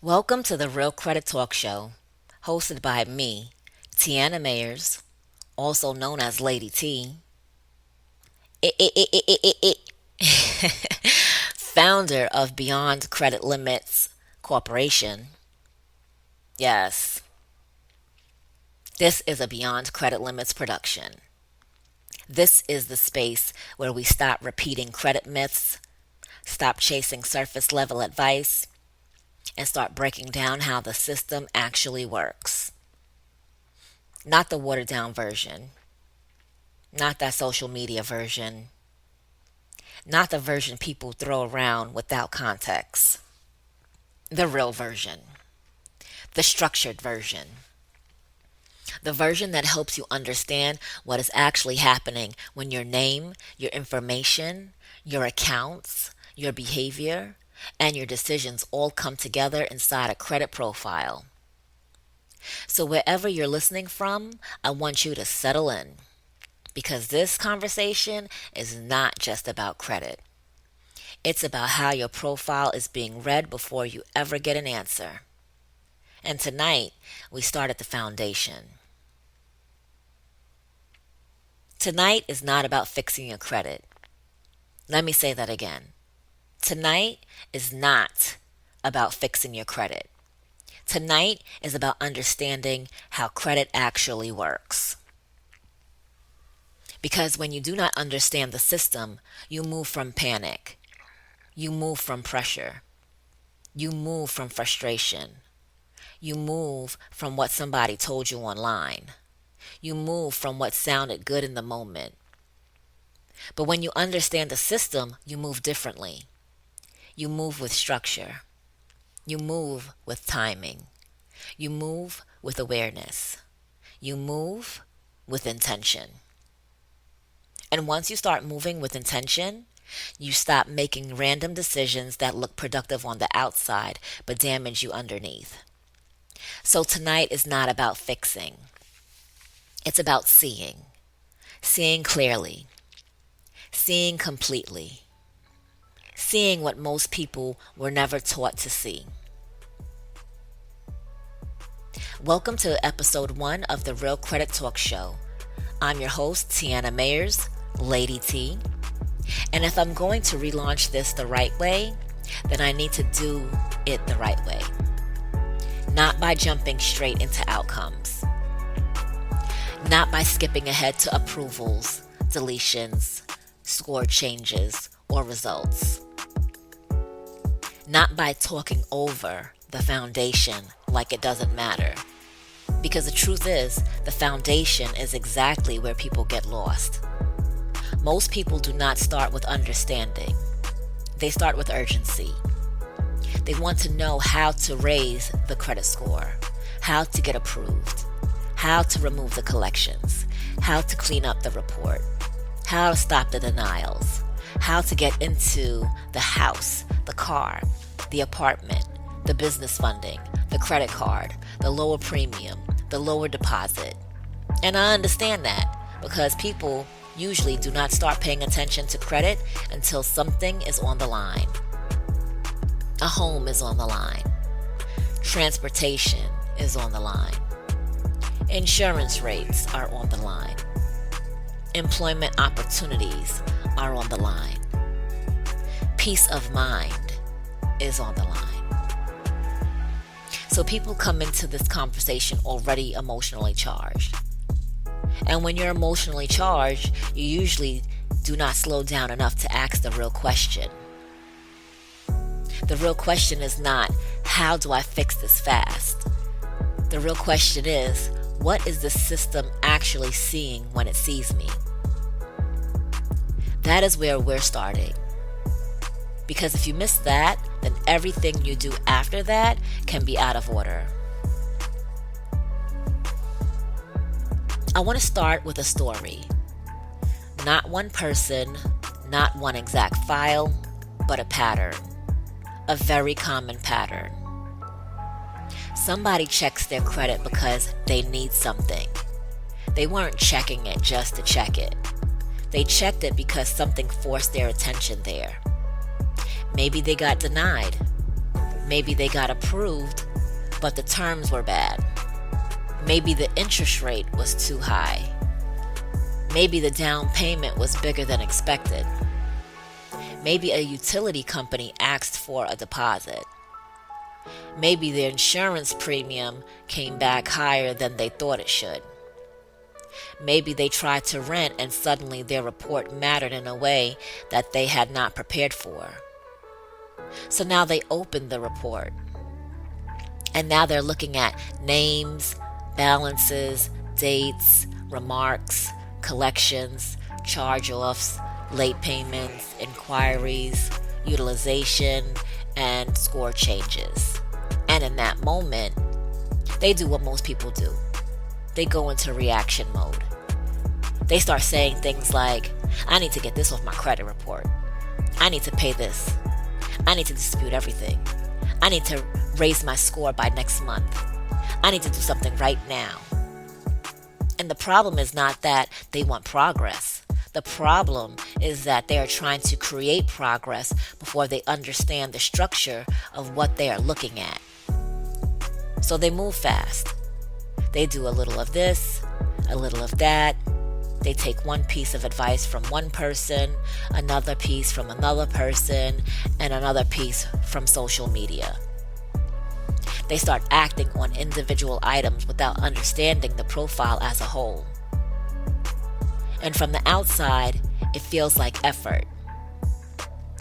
Welcome to the Real Credit Talk Show, hosted by me, Tiana Mayers, also known as Lady T, founder of Beyond Credit Limits Corporation. Yes, this is a Beyond Credit Limits production. This is the space where we stop repeating credit myths, stop chasing surface level advice, and start breaking down how the system actually works. Not the watered down version, not that social media version, not the version people throw around without context. The real version, the structured version, the version that helps you understand what is actually happening when your name, your information, your accounts, your behavior, and your decisions all come together inside a credit profile. So, wherever you're listening from, I want you to settle in because this conversation is not just about credit. It's about how your profile is being read before you ever get an answer. And tonight, we start at the foundation. Tonight is not about fixing your credit. Let me say that again. Tonight is not about fixing your credit. Tonight is about understanding how credit actually works. Because when you do not understand the system, you move from panic, you move from pressure, you move from frustration, you move from what somebody told you online, you move from what sounded good in the moment. But when you understand the system, you move differently. You move with structure. You move with timing. You move with awareness. You move with intention. And once you start moving with intention, you stop making random decisions that look productive on the outside but damage you underneath. So tonight is not about fixing. It's about seeing. Seeing clearly. Seeing completely. Seeing what most people were never taught to see. Welcome to episode 1 of the Real Credit Talk Show. I'm your host, Tiana Mayers, Lady T. And if I'm going to relaunch this the right way, then I need to do it the right way. Not by jumping straight into outcomes. Not by skipping ahead to approvals, deletions, score changes, or results. Not by talking over the foundation like it doesn't matter. Because the truth is, the foundation is exactly where people get lost. Most people do not start with understanding. They start with urgency. They want to know how to raise the credit score, how to get approved, how to remove the collections, how to clean up the report, how to stop the denials, how to get into the house, the car, the apartment, the business funding, the credit card, the lower premium, the lower deposit. And I understand that because people usually do not start paying attention to credit until something is on the line. A home is on the line. Transportation is on the line. Insurance rates are on the line. Employment opportunities are on the line. Peace of mind is on the line. So people come into this conversation already emotionally charged. And when you're emotionally charged, you usually do not slow down enough to ask the real question. The real question is not, how do I fix this fast? The real question is, what is the system actually seeing when it sees me? That is where we're starting. Because if you miss that, then everything you do after that can be out of order. I want to start with a story. Not one person, not one exact file, but a pattern. A very common pattern. Somebody checks their credit because they need something. They weren't checking it just to check it. They checked it because something forced their attention there. Maybe they got denied. Maybe they got approved, but the terms were bad. Maybe the interest rate was too high. Maybe the down payment was bigger than expected. Maybe a utility company asked for a deposit. Maybe their insurance premium came back higher than they thought it should. Maybe they tried to rent and suddenly their report mattered in a way that they had not prepared for. So now they opened the report. And now they're looking at names, balances, dates, remarks, collections, charge-offs, late payments, inquiries, utilization, and score changes. And in that moment, they do what most people do. They go into reaction mode. They start saying things like, I need to get this off my credit report. I need to pay this. I need to dispute everything. I need to raise my score by next month. I need to do something right now. And the problem is not that they want progress. The problem is that they are trying to create progress before they understand the structure of what they are looking at. So they move fast. They do a little of this, a little of that. They take one piece of advice from one person, another piece from another person, and another piece from social media. They start acting on individual items without understanding the profile as a whole. And from the outside, it feels like effort.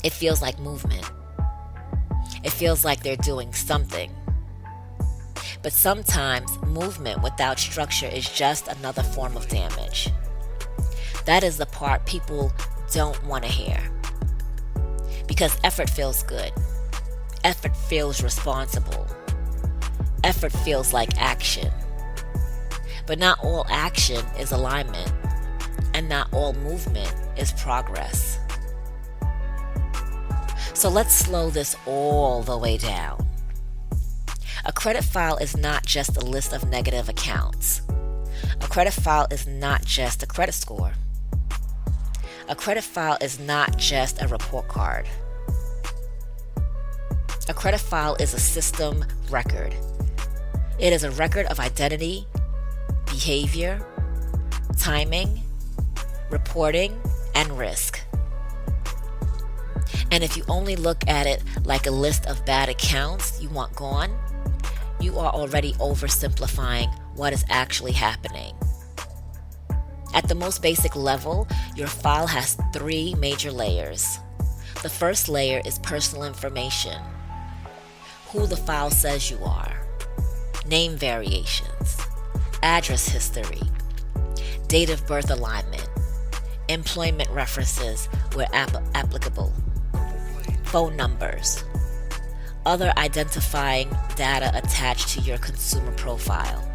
It feels like movement. It feels like they're doing something. But sometimes movement without structure is just another form of damage. That is the part people don't want to hear. Because effort feels good. Effort feels responsible. Effort feels like action. But not all action is alignment. And not all movement is progress. So let's slow this all the way down. A credit file is not just a list of negative accounts. A credit file is not just a credit score. A credit file is not just a report card. A credit file is a system record. It is a record of identity, behavior, timing, reporting, and risk. And if you only look at it like a list of bad accounts you want gone, you are already oversimplifying what is actually happening. At the most basic level, your file has 3 major layers. The first layer is personal information. Who the file says you are. Name variations. Address history. Date of birth alignment. Employment references where applicable. Phone numbers. Other identifying data attached to your consumer profile.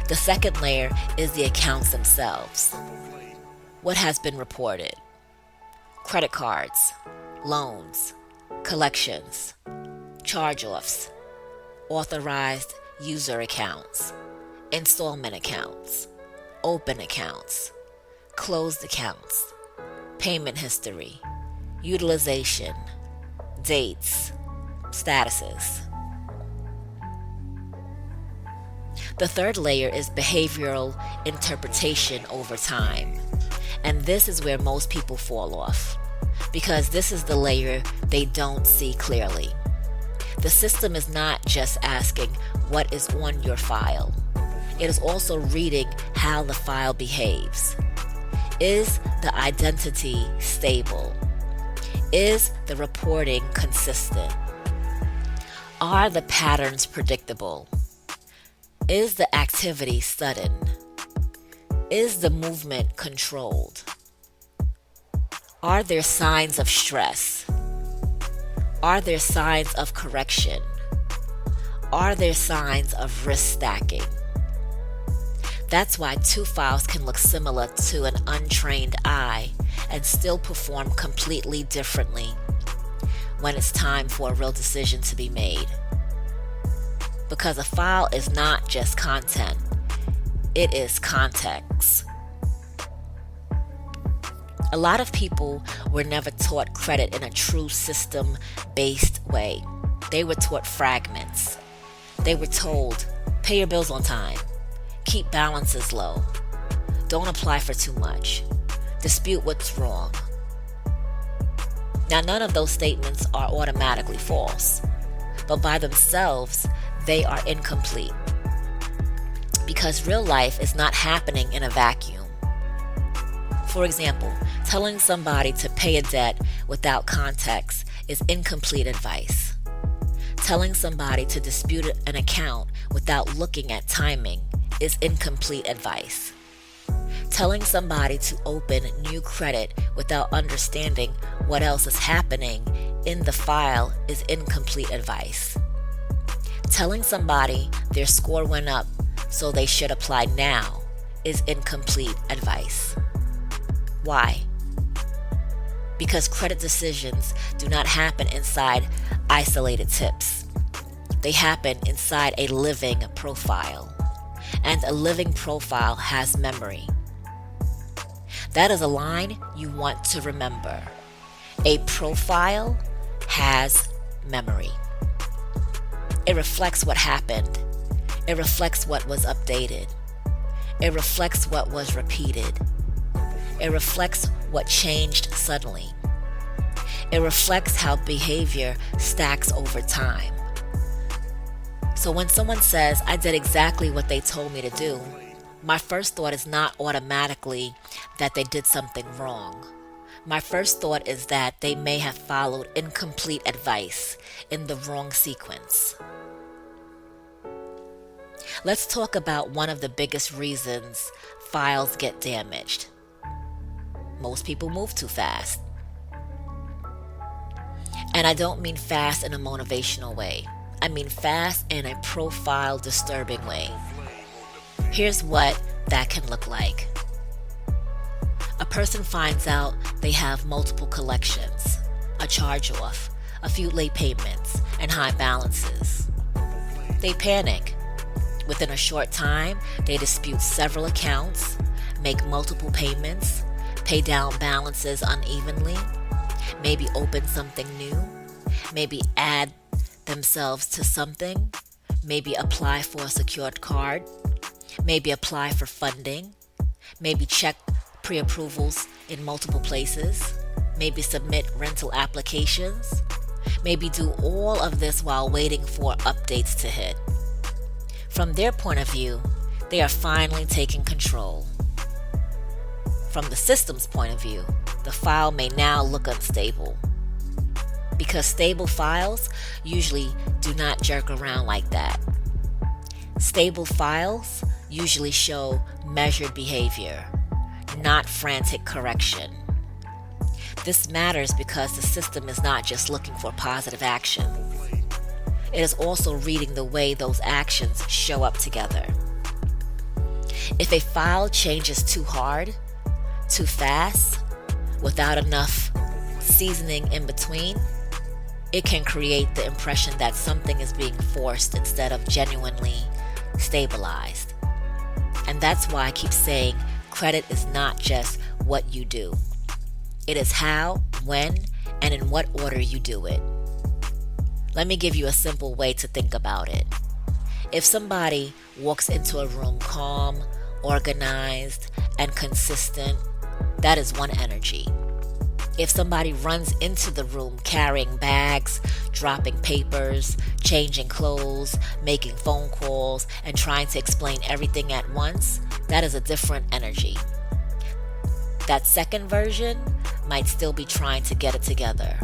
The second layer is the accounts themselves. What has been reported? Credit cards, loans, collections, charge-offs, authorized user accounts, installment accounts, open accounts, closed accounts, payment history, utilization, dates, statuses. The third layer is behavioral interpretation over time. And this is where most people fall off, because this is the layer they don't see clearly. The system is not just asking what is on your file. It is also reading how the file behaves. Is the identity stable? Is the reporting consistent? Are the patterns predictable? Is the activity sudden? Is the movement controlled? Are there signs of stress? Are there signs of correction? Are there signs of risk stacking? That's why 2 files can look similar to an untrained eye and still perform completely differently when it's time for a real decision to be made. Because a file is not just content, it is context. A lot of people were never taught credit in a true system based way. They were taught fragments. They were told, pay your bills on time, keep balances low, don't apply for too much, dispute what's wrong. Now, none of those statements are automatically false, but by themselves, they are incomplete. Because real life is not happening in a vacuum. For example, telling somebody to pay a debt without context is incomplete advice. Telling somebody to dispute an account without looking at timing is incomplete advice. Telling somebody to open new credit without understanding what else is happening in the file is incomplete advice. Telling somebody their score went up, so they should apply now, is incomplete advice. Why? Because credit decisions do not happen inside isolated tips. They happen inside a living profile. And a living profile has memory. That is a line you want to remember. A profile has memory. It reflects what happened. It reflects what was updated. It reflects what was repeated. It reflects what changed suddenly. It reflects how behavior stacks over time. So when someone says, I did exactly what they told me to do, my first thought is not automatically that they did something wrong. My first thought is that they may have followed incomplete advice in the wrong sequence. Let's talk about one of the biggest reasons files get damaged. Most people move too fast. And I don't mean fast in a motivational way. I mean fast in a profile disturbing way. Here's what that can look like. A person finds out they have multiple collections, a charge-off, a few late payments, and high balances. They panic. Within a short time, they dispute several accounts, make multiple payments, pay down balances unevenly, maybe open something new, maybe add themselves to something, maybe apply for a secured card, maybe apply for funding, maybe check pre-approvals in multiple places, maybe submit rental applications, maybe do all of this while waiting for updates to hit. From their point of view, they are finally taking control. From the system's point of view, the file may now look unstable. Because stable files usually do not jerk around like that. Stable files usually show measured behavior, not frantic correction. This matters because the system is not just looking for positive action. It is also reading the way those actions show up together. If a file changes too hard, too fast, without enough seasoning in between, it can create the impression that something is being forced instead of genuinely stabilized. And that's why I keep saying credit is not just what you do. It is how, when, and in what order you do it. Let me give you a simple way to think about it. If somebody walks into a room calm, organized, and consistent, that is one energy. If somebody runs into the room carrying bags, dropping papers, changing clothes, making phone calls, and trying to explain everything at once, that is a different energy. That second version might still be trying to get it together,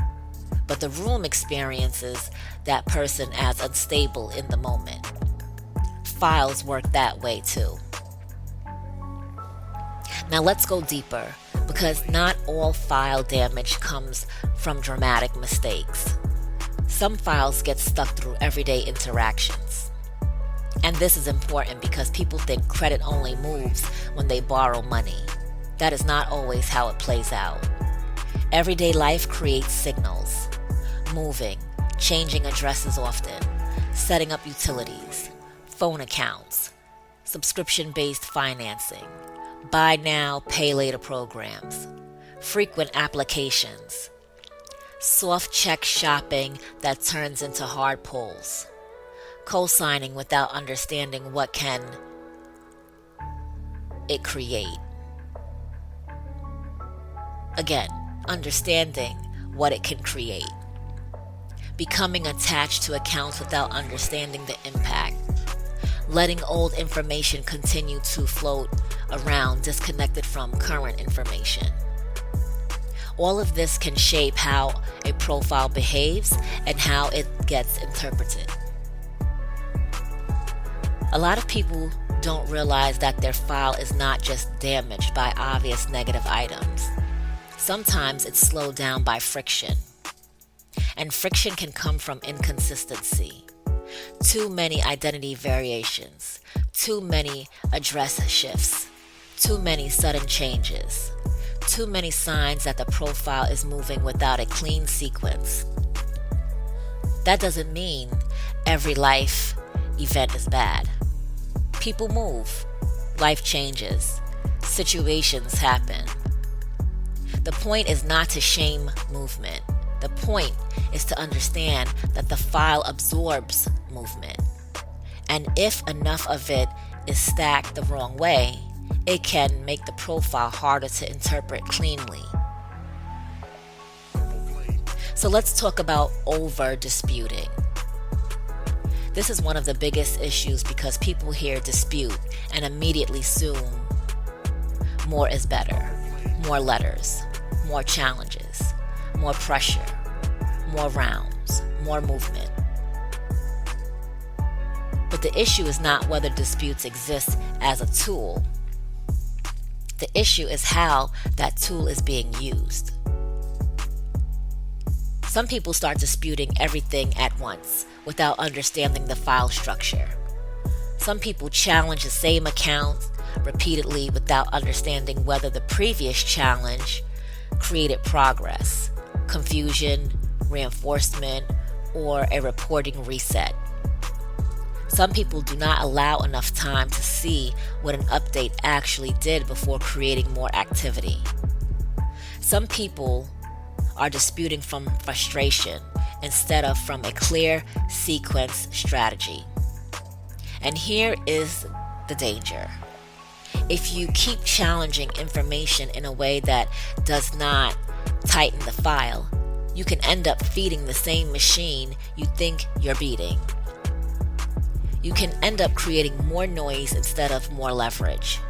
but the room experiences that person as unstable in the moment. Files work that way too. Now let's go deeper, because not all file damage comes from dramatic mistakes. Some files get stuck through everyday interactions. And this is important because people think credit only moves when they borrow money. That is not always how it plays out. Everyday life creates signals. Moving, changing addresses often, setting up utilities, phone accounts, subscription-based financing, buy now, pay later programs, frequent applications, soft check shopping that turns into hard pulls, co-signing without understanding what can it create. Again, understanding what it can create. Becoming attached to accounts without understanding the impact. Letting old information continue to float around disconnected from current information. All of this can shape how a profile behaves and how it gets interpreted. A lot of people don't realize that their file is not just damaged by obvious negative items. Sometimes it's slowed down by friction. And friction can come from inconsistency. Too many identity variations, too many address shifts, too many sudden changes, too many signs that the profile is moving without a clean sequence. That doesn't mean every life event is bad. People move, life changes, situations happen. The point is not to shame movement. The point is to understand that the file absorbs movement. And if enough of it is stacked the wrong way, it can make the profile harder to interpret cleanly. So let's talk about over disputing. This is one of the biggest issues because people hear dispute and immediately assume more is better, more letters, more challenges, more pressure, more rounds, more movement. But the issue is not whether disputes exist as a tool. The issue is how that tool is being used. Some people start disputing everything at once without understanding the file structure. Some people challenge the same account repeatedly without understanding whether the previous challenge created progress, confusion, reinforcement, or a reporting reset. Some people do not allow enough time to see what an update actually did before creating more activity. Some people are disputing from frustration instead of from a clear sequence strategy. And here is the danger. If you keep challenging information in a way that does not tighten the file, you can end up feeding the same machine you think you're beating. You can end up creating more noise instead of more leverage.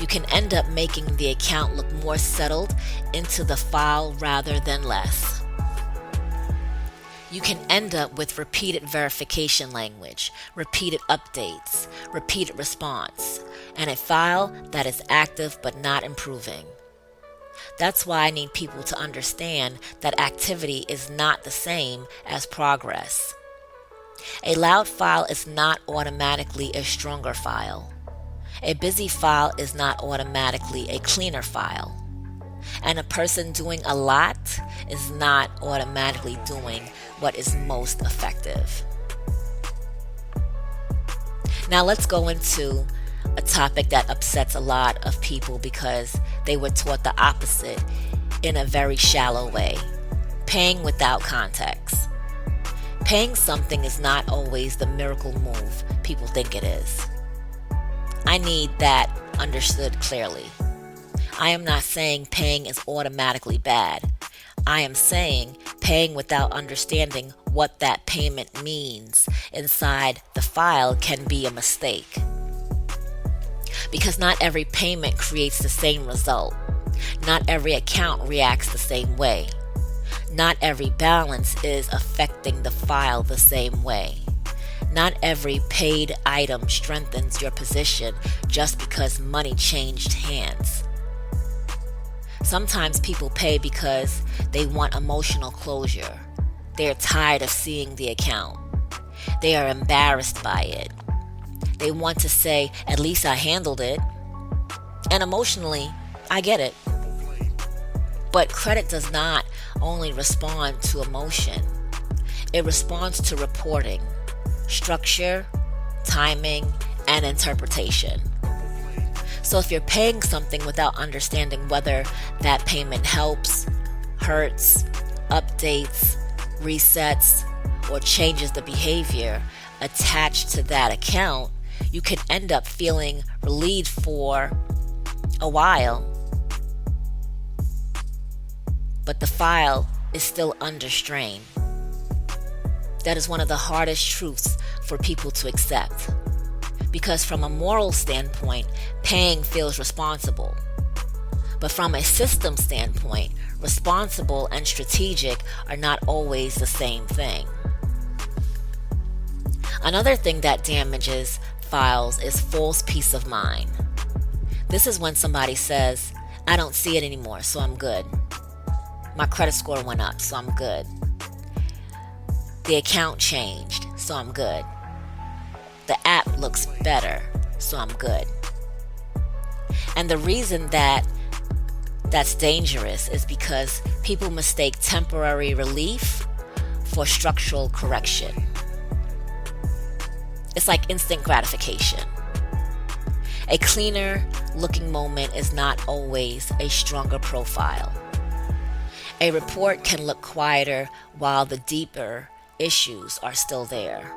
You can end up making the account look more settled into the file rather than less. You can end up with repeated verification language, repeated updates, repeated response, and a file that is active but not improving. That's why I need people to understand that activity is not the same as progress. A loud file is not automatically a stronger file. A busy file is not automatically a cleaner file. And a person doing a lot is not automatically doing what is most effective. Now let's go into a topic that upsets a lot of people because they were taught the opposite in a very shallow way. Paying without context. Paying something is not always the miracle move people think it is. I need that understood clearly. I am not saying paying is automatically bad. I am saying paying without understanding what that payment means inside the file can be a mistake. Because not every payment creates the same result. Not every account reacts the same way. Not every balance is affecting the file the same way. Not every paid item strengthens your position just because money changed hands. Sometimes people pay because they want emotional closure. They're tired of seeing the account. They are embarrassed by it. They want to say, at least I handled it. And emotionally, I get it. But credit does not only respond to emotion. It responds to reporting, structure, timing, and interpretation. So if you're paying something without understanding whether that payment helps, hurts, updates, resets, or changes the behavior attached to that account, you can end up feeling relieved for a while, but the file is still under strain. That is one of the hardest truths for people to accept. Because from a moral standpoint, paying feels responsible. But from a system standpoint, responsible and strategic are not always the same thing. Another thing that damages files is false peace of mind. This is when somebody says, I don't see it anymore, so I'm good. My credit score went up, so I'm good. The account changed, so I'm good. The app looks better, so I'm good. And the reason that that's dangerous is because people mistake temporary relief for structural correction. It's like instant gratification. A cleaner looking moment is not always a stronger profile. A report can look quieter while the deeper issues are still there.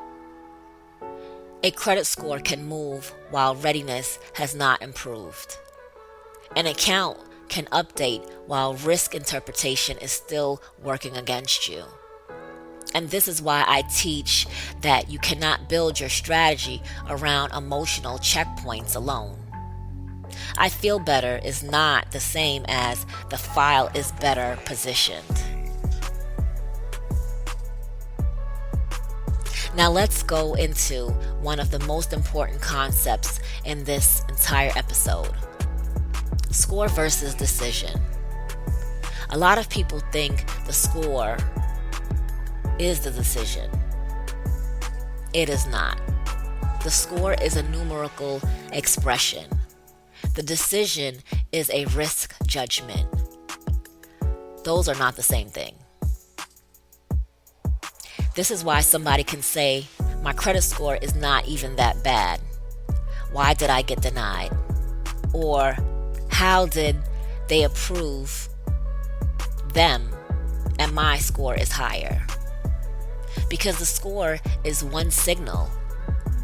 A credit score can move while readiness has not improved. An account can update while risk interpretation is still working against you. And this is why I teach that you cannot build your strategy around emotional checkpoints alone. I feel better is not the same as the file is better positioned. Now let's go into one of the most important concepts in this entire episode. Score versus decision. A lot of people think the score is the decision. It is not. The score is a numerical expression. The decision is a risk judgment. Those are not the same thing. This is why somebody can say, my credit score is not even that bad. Why did I get denied? Or how did they approve them and my score is higher? Because the score is one signal.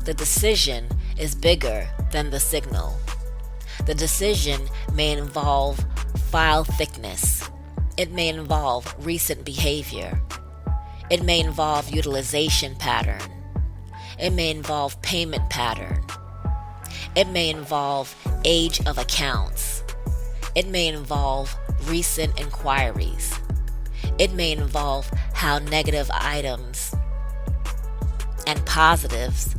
The decision is bigger than the signal. The decision may involve file thickness. It may involve recent behavior. It may involve utilization pattern. It may involve payment pattern. It may involve age of accounts. It may involve recent inquiries. It may involve how negative items and positives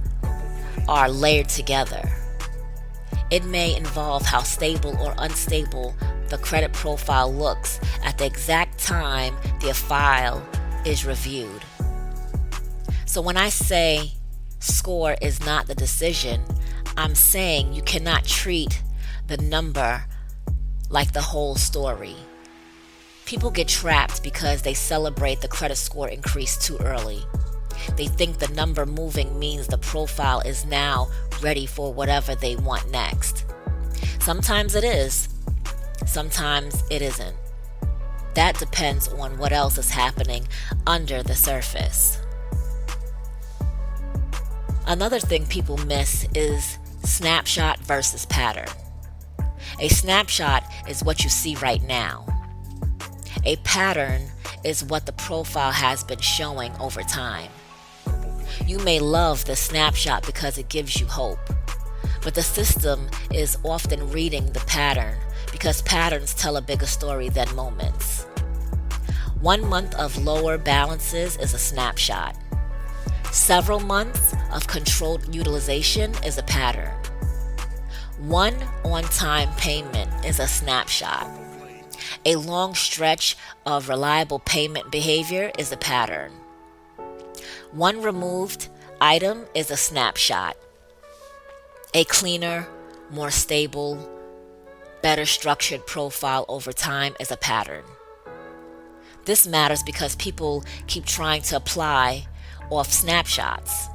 are layered together. It may involve how stable or unstable the credit profile looks at the exact time the file is reviewed. So when I say score is not the decision, I'm saying you cannot treat the number like the whole story. People get trapped because they celebrate the credit score increase too early. They think the number moving means the profile is now ready for whatever they want next. Sometimes it is, sometimes it isn't. That depends on what else is happening under the surface. Another thing people miss is snapshot versus pattern. A snapshot is what you see right now. A pattern is what the profile has been showing over time. You may love the snapshot because it gives you hope, but the system is often reading the pattern because patterns tell a bigger story than moments. 1 month of lower balances is a snapshot. Several months of controlled utilization is a pattern. One on-time payment is a snapshot. A long stretch of reliable payment behavior is a pattern. One removed item is a snapshot. A cleaner, more stable, better structured profile over time is a pattern. This matters because people keep trying to apply off snapshots,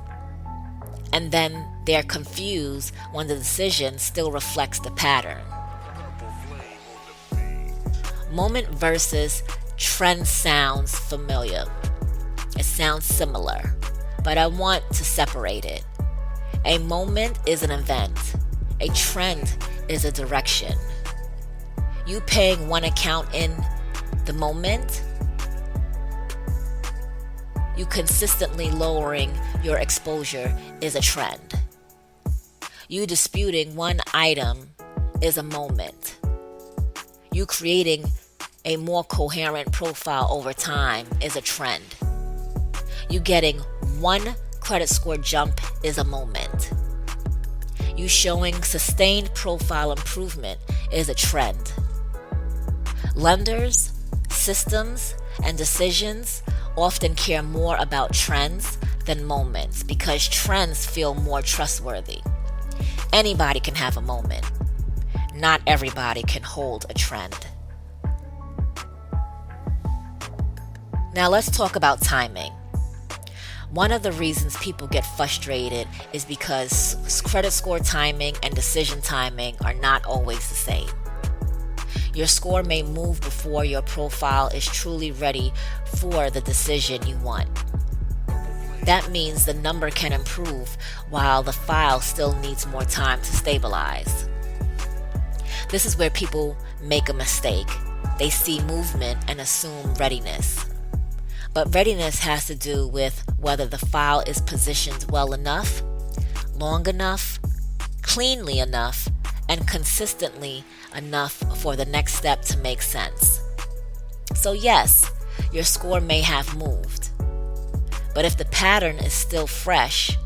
and then They're confused when the decision still reflects the pattern. Moment versus trend sounds familiar. It sounds similar, but I want to separate it. A moment is an event. A trend is a direction. You paying one account in the moment, you consistently lowering your exposure is a trend. You disputing one item is a moment. You creating a more coherent profile over time is a trend. You getting one credit score jump is a moment. You showing sustained profile improvement is a trend. Lenders, systems, and decisions often care more about trends than moments because trends feel more trustworthy. Anybody can have a moment. Not everybody can hold a trend. Now let's talk about timing. One of the reasons people get frustrated is because credit score timing and decision timing are not always the same. Your score may move before your profile is truly ready for the decision you want. That means the number can improve while the file still needs more time to stabilize. This is where people make a mistake. They see movement and assume readiness. But readiness has to do with whether the file is positioned well enough, long enough, cleanly enough, and consistently enough for the next step to make sense. So yes, your score may have moved. But if the pattern is still fresh,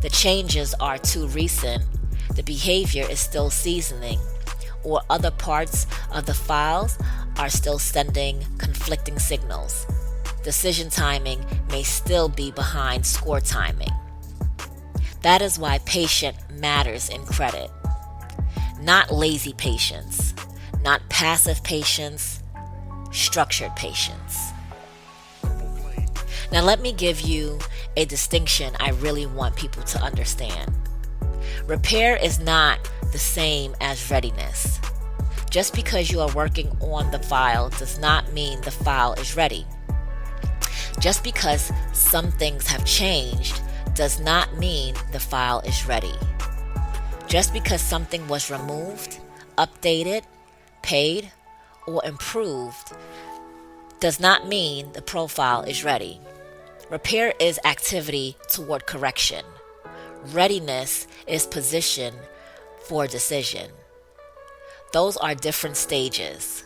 the changes are too recent, the behavior is still seasoning, or other parts of the files are still sending conflicting signals, decision timing may still be behind score timing. That is why patience matters in credit. Not lazy patience, not passive patience, structured patience. Now let me give you a distinction I really want people to understand. Repair is not the same as readiness. Just because you are working on the file does not mean the file is ready. Just because some things have changed does not mean the file is ready. Just because something was removed, updated, paid, or improved does not mean the profile is ready. Repair is activity toward correction. Readiness is position for decision. Those are different stages.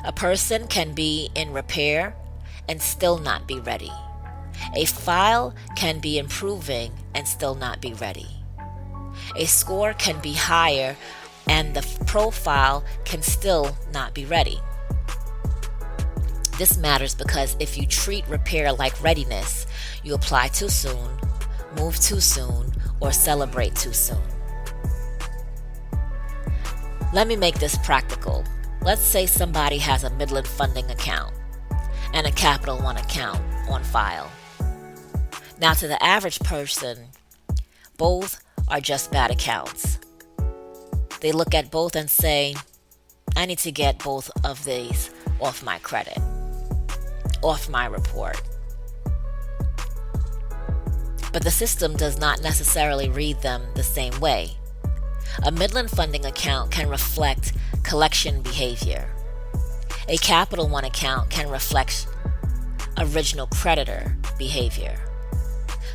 A person can be in repair and still not be ready. A file can be improving and still not be ready. A score can be higher and the profile can still not be ready. This matters because if you treat repair like readiness, you apply too soon, move too soon, or celebrate too soon. Let me make this practical. Let's say somebody has a Midland Funding account and a Capital One account on file. Now, to the average person, both are just bad accounts. They look at both and say, I need to get both of these off my credit, off my report. But the system does not necessarily read them the same way. A Midland Funding account can reflect collection behavior. A Capital One account can reflect original creditor behavior.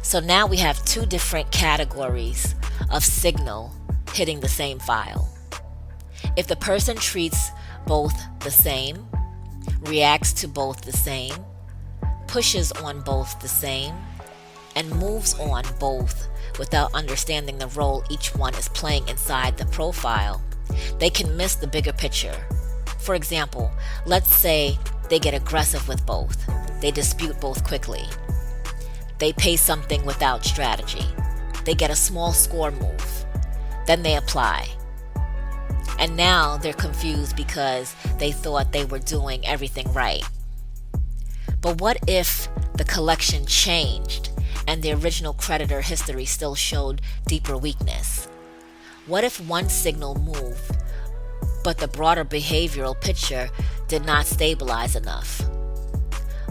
So now we have two different categories of signal hitting the same file. If the person treats both the same, reacts to both the same, pushes on both the same, and moves on both without understanding the role each one is playing inside the profile, they can miss the bigger picture. For example, let's say they get aggressive with both. They dispute both quickly. They pay something without strategy. They get a small score move. Then they apply. And now they're confused because they thought they were doing everything right. But what if the collection changed and the original creditor history still showed deeper weakness? What if one signal moved, but the broader behavioral picture did not stabilize enough?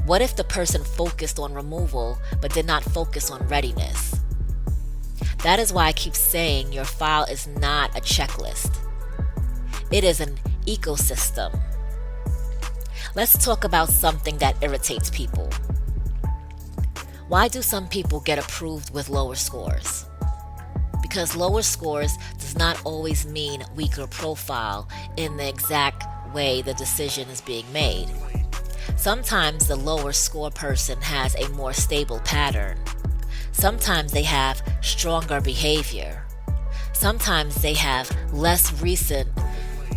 What if the person focused on removal but did not focus on readiness? That is why I keep saying your file is not a checklist. It is an ecosystem. Let's talk about something that irritates people. Why do some people get approved with lower scores? Because lower scores does not always mean weaker profile in the exact way the decision is being made. Sometimes the lower score person has a more stable pattern. Sometimes they have stronger behavior. Sometimes they have less recent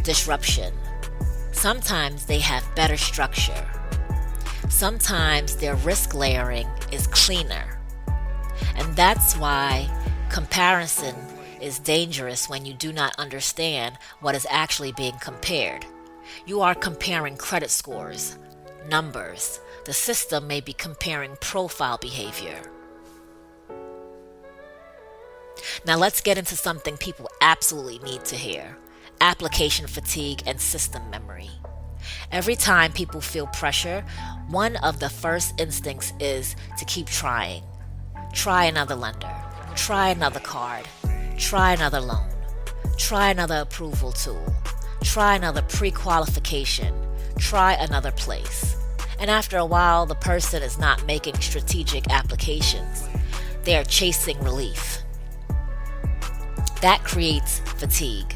disruption. Sometimes they have better structure. Sometimes their risk layering is cleaner. And that's why comparison is dangerous when you do not understand what is actually being compared. You are comparing credit scores, numbers. The system may be comparing profile behavior. Now let's get into something people absolutely need to hear: application fatigue and system memory. Every time people feel pressure, one of the first instincts is to keep trying. Try another lender. Try another card. Try another loan. Try another approval tool. Try another pre-qualification. Try another place. And after a while, the person is not making strategic applications. They are chasing relief. That creates fatigue.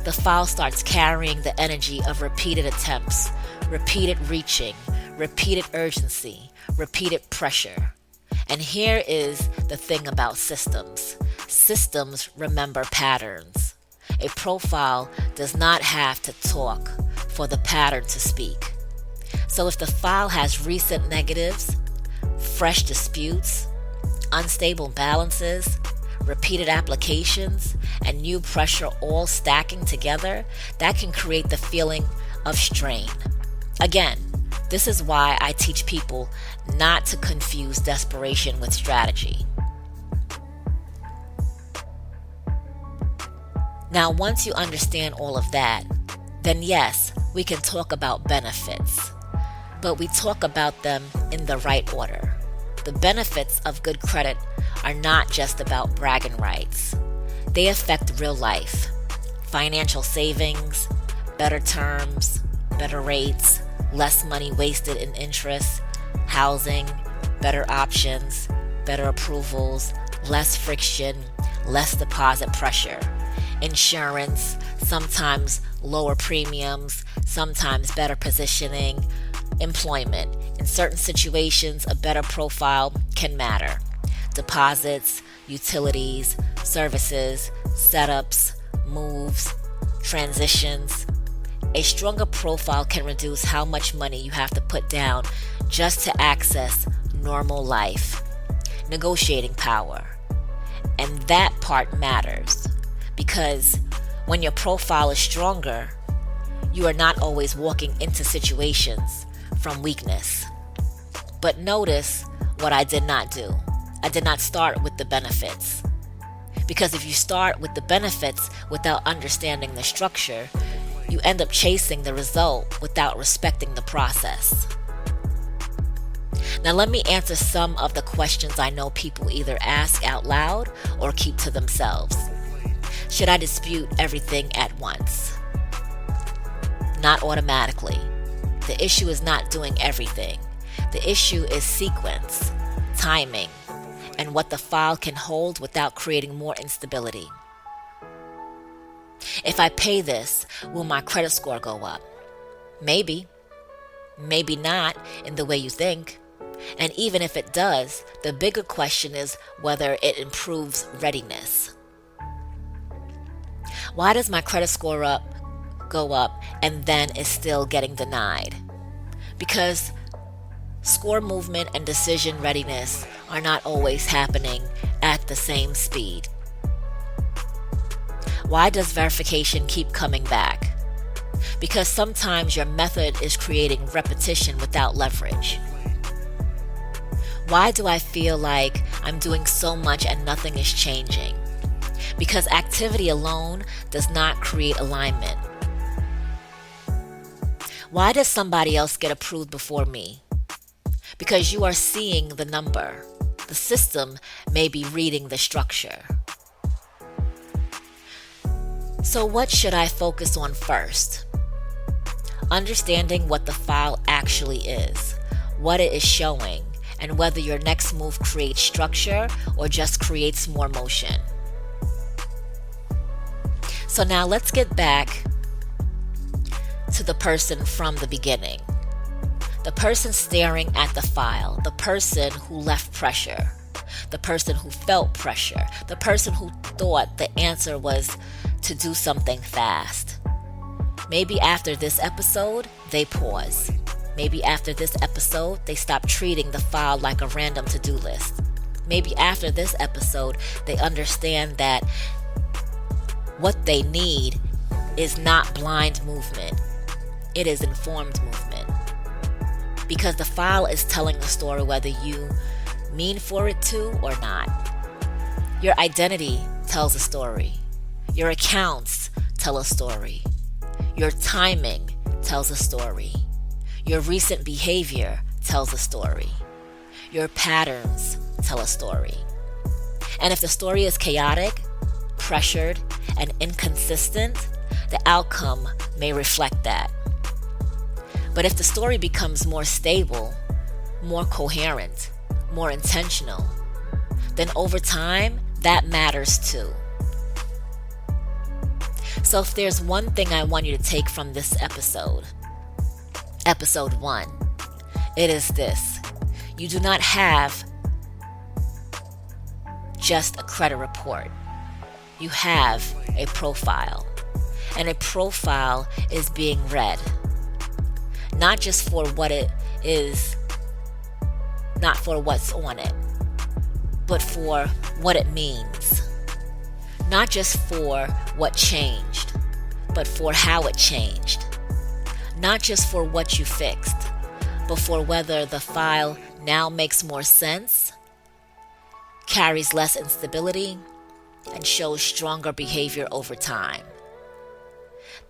The file starts carrying the energy of repeated attempts, repeated reaching, repeated urgency, repeated pressure. And here is the thing about systems. Systems remember patterns. A profile does not have to talk for the pattern to speak. So if the file has recent negatives, fresh disputes, unstable balances, repeated applications, and new pressure all stacking together, that can create the feeling of strain. Again, this is why I teach people not to confuse desperation with strategy. Now, once you understand all of that, then yes, we can talk about benefits, but we talk about them in the right order. The benefits of good credit are not just about bragging rights. They affect real life, financial savings, better terms, better rates, less money wasted in interest, housing, better options, better approvals, less friction, less deposit pressure, insurance, sometimes lower premiums, sometimes better positioning, employment. In certain situations, a better profile can matter. Deposits, utilities, services, setups, moves, transitions. A stronger profile can reduce how much money you have to put down just to access normal life, negotiating power. And that part matters because when your profile is stronger, you are not always walking into situations from weakness. But notice what I did not do. I did not start with the benefits. Because if you start with the benefits without understanding the structure, you end up chasing the result without respecting the process. Now let me answer some of the questions I know people either ask out loud or keep to themselves. Should I dispute everything at once? Not automatically. The issue is not doing everything. The issue is sequence, timing, and what the file can hold without creating more instability. If I pay this, will my credit score go up? Maybe. Maybe not in the way you think. And even if it does, the bigger question is whether it improves readiness. Why does my credit score go up and then is still getting denied? Because score movement and decision readiness are not always happening at the same speed. Why does verification keep coming back? Because sometimes your method is creating repetition without leverage. Why do I feel like I'm doing so much and nothing is changing? Because activity alone does not create alignment. Why does somebody else get approved before me? Because you are seeing the number. The system may be reading the structure. So what should I focus on first? Understanding what the file actually is, what it is showing, and whether your next move creates structure or just creates more motion. So now let's get back to the person from the beginning. The person staring at the file, the person who left pressure, the person who felt pressure, the person who thought the answer was to do something fast. Maybe after this episode, they pause. Maybe after this episode, they stop treating the file like a random to-do list. Maybe after this episode, they understand that what they need is not blind movement. It is informed movement. Because the file is telling a story whether you mean for it to or not. Your identity tells a story. Your accounts tell a story. Your timing tells a story. Your recent behavior tells a story. Your patterns tell a story. And if the story is chaotic, pressured, and inconsistent, the outcome may reflect that. But if the story becomes more stable, more coherent, more intentional, then over time, that matters too. So if there's one thing I want you to take from this episode 1, it is this. You do not have just a credit report. You have a profile. And a profile is being read. Not just for what it is, not for what's on it, but for what it means. Not just for what changed, but for how it changed. Not just for what you fixed, but for whether the file now makes more sense, carries less instability, and shows stronger behavior over time.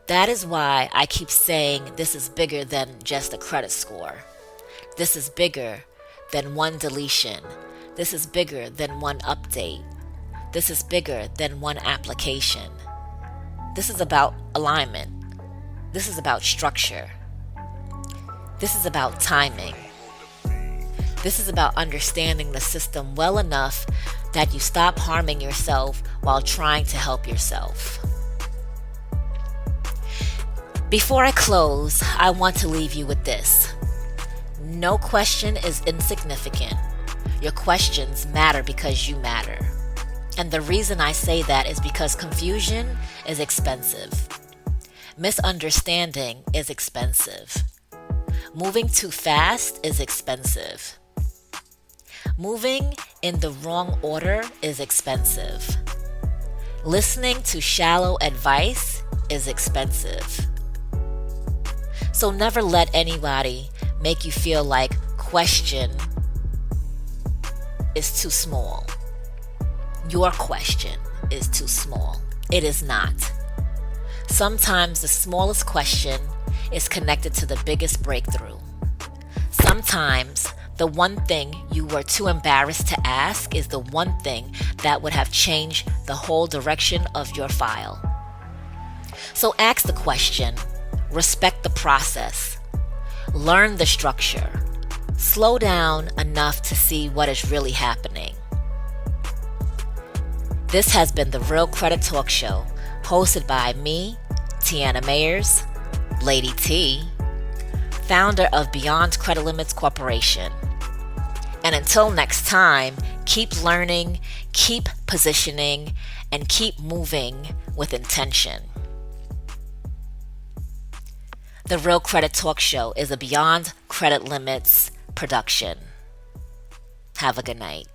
That is why I keep saying this is bigger than just a credit score. This is bigger than one deletion. This is bigger than one update. This is bigger than one application. This is about alignment. This is about structure. This is about timing. This is about understanding the system well enough that you stop harming yourself while trying to help yourself. Before I close, I want to leave you with this. No question is insignificant. Your questions matter because you matter. And the reason I say that is because confusion is expensive. Misunderstanding is expensive. Moving too fast is expensive. Moving in the wrong order is expensive. Listening to shallow advice is expensive. So never let anybody make you feel like question is too small. Your question is too small. It is not. Sometimes the smallest question is connected to the biggest breakthrough. Sometimes the one thing you were too embarrassed to ask is the one thing that would have changed the whole direction of your file. So ask the question, respect the process, learn the structure, slow down enough to see what is really happening. This has been the Real Credit Talk Show, hosted by me, Tiana Mayers, Lady T, founder of Beyond Credit Limits Corporation. And until next time, keep learning, keep positioning, and keep moving with intention. The Real Credit Talk Show is a Beyond Credit Limits production. Have a good night.